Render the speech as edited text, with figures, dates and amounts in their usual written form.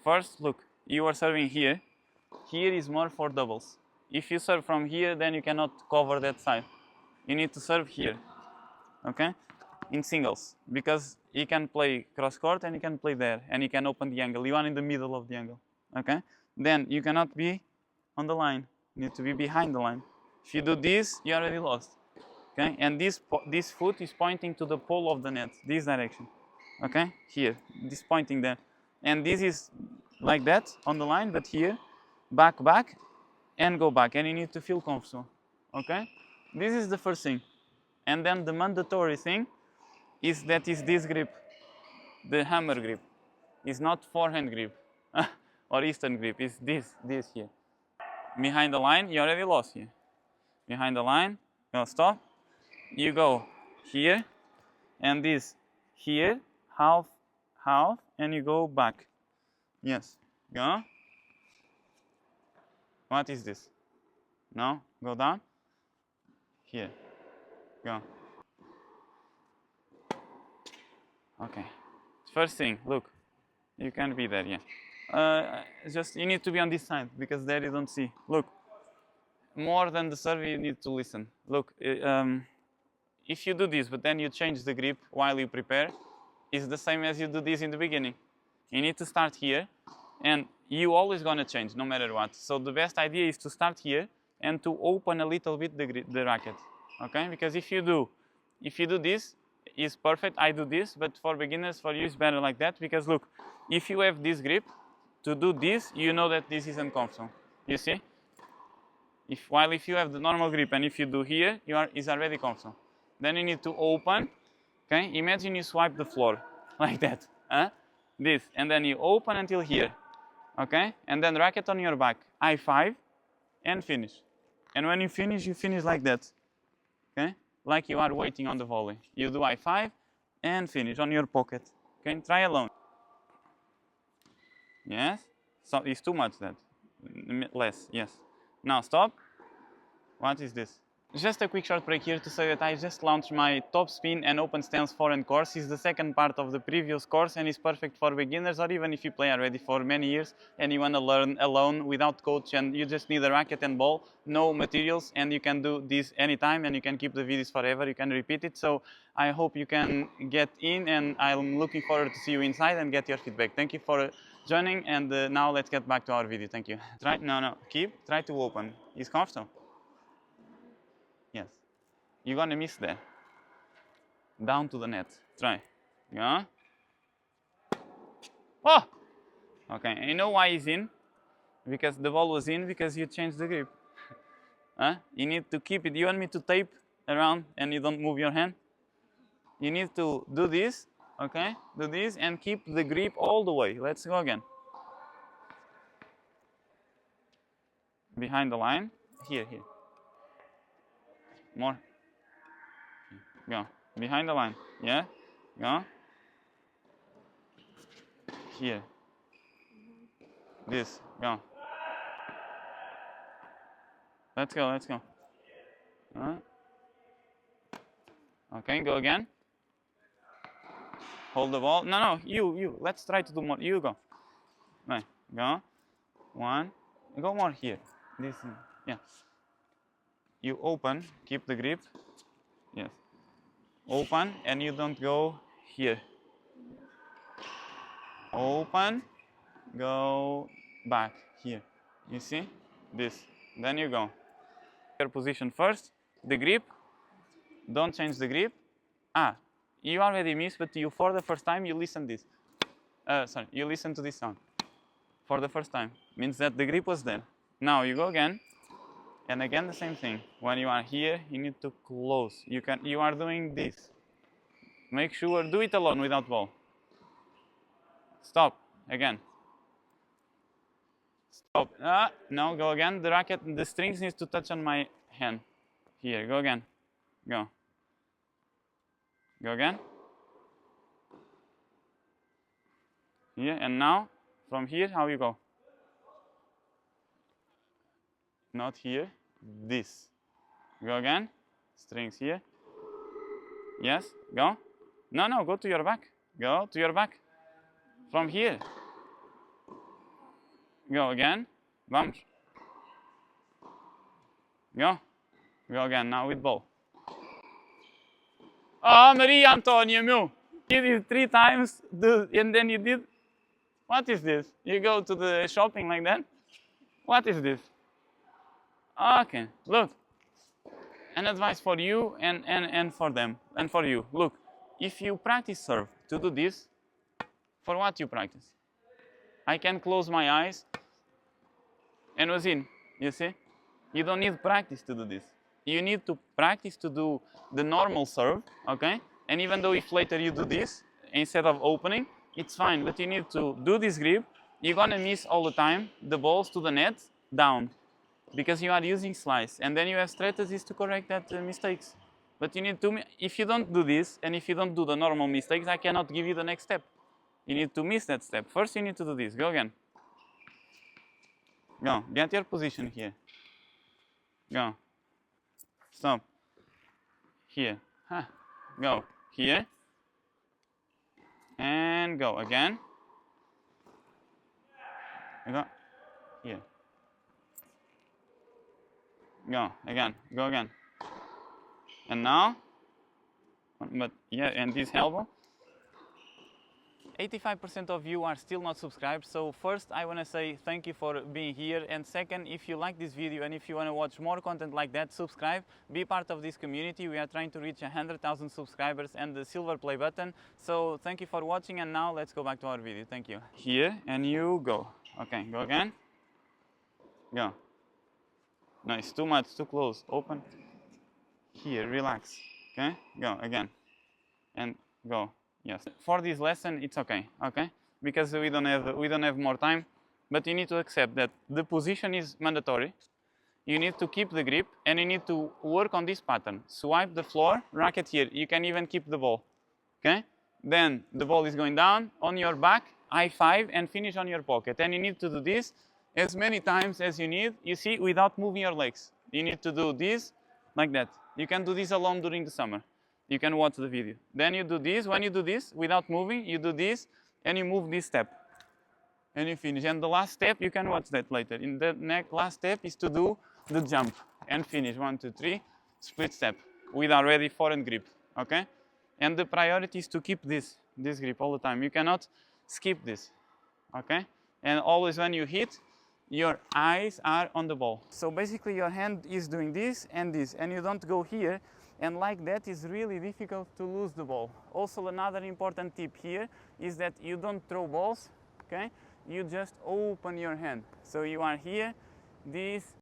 First, look, you are serving here. Here is more for doubles. If you serve from here, then you cannot cover that side. You need to serve here, okay? In singles, because you can play cross court and you can play there, and you can open the angle. You are in the middle of the angle, okay? Then you cannot be on the line. You need to be behind the line. If you do this, you already lost, okay? And this foot is pointing to the pole of the net, this direction, okay? Here, this pointing there. And this is like that on the line, but here, back, back, and go back, and you need to feel comfortable, okay? This is the first thing. And then the mandatory thing is this grip, the hammer grip. It's not forehand grip or Eastern grip, it's this here. Behind the line, you already lost here. Behind the line, go stop. You go here, and this here, half, half, and you go back. Yes, go. What is this? No, go down. Here, go. Okay. First thing, look, you can't be there, yeah. Just you need to be on this side because there you don't see. Look, more than the serve, you need to listen. Look, if you do this, but then you change the grip while you prepare, it's the same as you do this in the beginning. You need to start here, and you always gonna change no matter what. So the best idea is to start here and to open a little bit the racket, okay? Because if you do this, is perfect. I do this, but for beginners, for you, it's better like that. Because look, if you have this grip, to do this, you know that this isn't comfortable. You see? If you have the normal grip and if you do here, it's already comfortable. Then you need to open. Okay? Imagine you swipe the floor like that. This, and then you open until here. Okay? And then racket on your back. I5 and finish. And when you finish like that. Okay? Like you are waiting on the volley. You do I5 and finish on your pocket. Okay, try alone. Yes? So it's too much that. Less, yes. Now stop. What is this? Just a quick short break here to say that I just launched my top spin and open stance forehand course. It's the second part of the previous course and it's perfect for beginners or even if you play already for many years and you want to learn alone without coach and you just need a racket and ball, no materials, and you can do this anytime and you can keep the videos forever, you can repeat it. So I hope you can get in and I'm looking forward to see you inside and get your feedback. Thank you for joining and now let's get back to our video. Thank you. Try to open. It's comfortable. Yes. You're gonna miss there. Down to the net. Try. Yeah. Oh! Okay, and you know why it's in? Because the ball was in because you changed the grip. You need to keep it. You want me to tape around and you don't move your hand? You need to do this, okay? Do this and keep the grip all the way. Let's go again. Behind the line. Here. More. Go. Behind the line. Yeah. Go. Here. This. Go. Let's go. Okay, go again. Hold the ball. No, you. Let's try to do more. You go. Right. Go. One. Go more here. This. Yeah. You open. Keep the grip. Yes. Open and you don't go here. Open, go back here. You see? This. Then you go. Your position first, the grip. Don't change the grip. You already missed, but for the first time you listen this. You listen to this sound. For the first time. Means that the grip was there. Now you go again. And again the same thing. When you are here, you need to close. You are doing this. Make sure, do it alone without ball. Stop, again. Stop, no, go again. The racket, the strings needs to touch on my hand. Here, go again, go. Go again. Here, and now, from here, how you go? Not here, this. Go again, strings here. Yes, go. No, go to your back. Go to your back. From here. Go again. Vamos. Go. Go again, now with ball. Oh, Maria Antonia, meu. You did 3 times, and then you did. What is this? You go to the shopping like that? What is this? Okay, look. An advice for you and for them, and for you. Look, if you practice serve to do this, for what you practice? I can close my eyes and was in, you see? You don't need practice to do this. You need to practice to do the normal serve, okay? And even though if later you do this, instead of opening, it's fine, but you need to do this grip. You're gonna miss all the time the balls to the net down because you are using slice, and then you have strategies to correct that mistakes. But you need to, if you don't do this, and if you don't do the normal mistakes, I cannot give you the next step. You need to miss that step. First you need to do this, go again. Go, get your position here. Go. Stop. Here. Huh. Go. Here. And go again. Go. Here. Go again. Go again. And now. But yeah, and this elbow. 85% of you are still not subscribed, so first I want to say thank you for being here, and second, if you like this video and if you want to watch more content like that, subscribe, be part of this community. We are trying to reach 100,000 subscribers and the silver play button, so thank you for watching, and now let's go back to our video. Thank you. Here, and you go. Okay, go again. Go. No, it's too much, too close. Open. Here, relax. Okay, go again. And go. Yes. For this lesson, it's okay, because we don't have more time, but you need to accept that the position is mandatory. You need to keep the grip, and you need to work on this pattern. Swipe the floor, racket here. You can even keep the ball, okay? Then the ball is going down on your back, I5, and finish on your pocket. And you need to do this as many times as you need. You see, without moving your legs. You need to do this like that. You can do this alone during the summer. You can watch the video. Then you do this. When you do this, without moving, you do this, and you move this step. And you finish. And the last step, you can watch that later. In the last step is to do the jump and finish. 1, 2, 3, split step with already forehand grip, okay? And the priority is to keep this grip all the time. You cannot skip this, okay? And always when you hit, your eyes are on the ball. So basically your hand is doing this, and you don't go here. And like that, is really difficult to lose the ball. Also, another important tip here is that you don't throw balls, okay? You just open your hand. So you are here, this,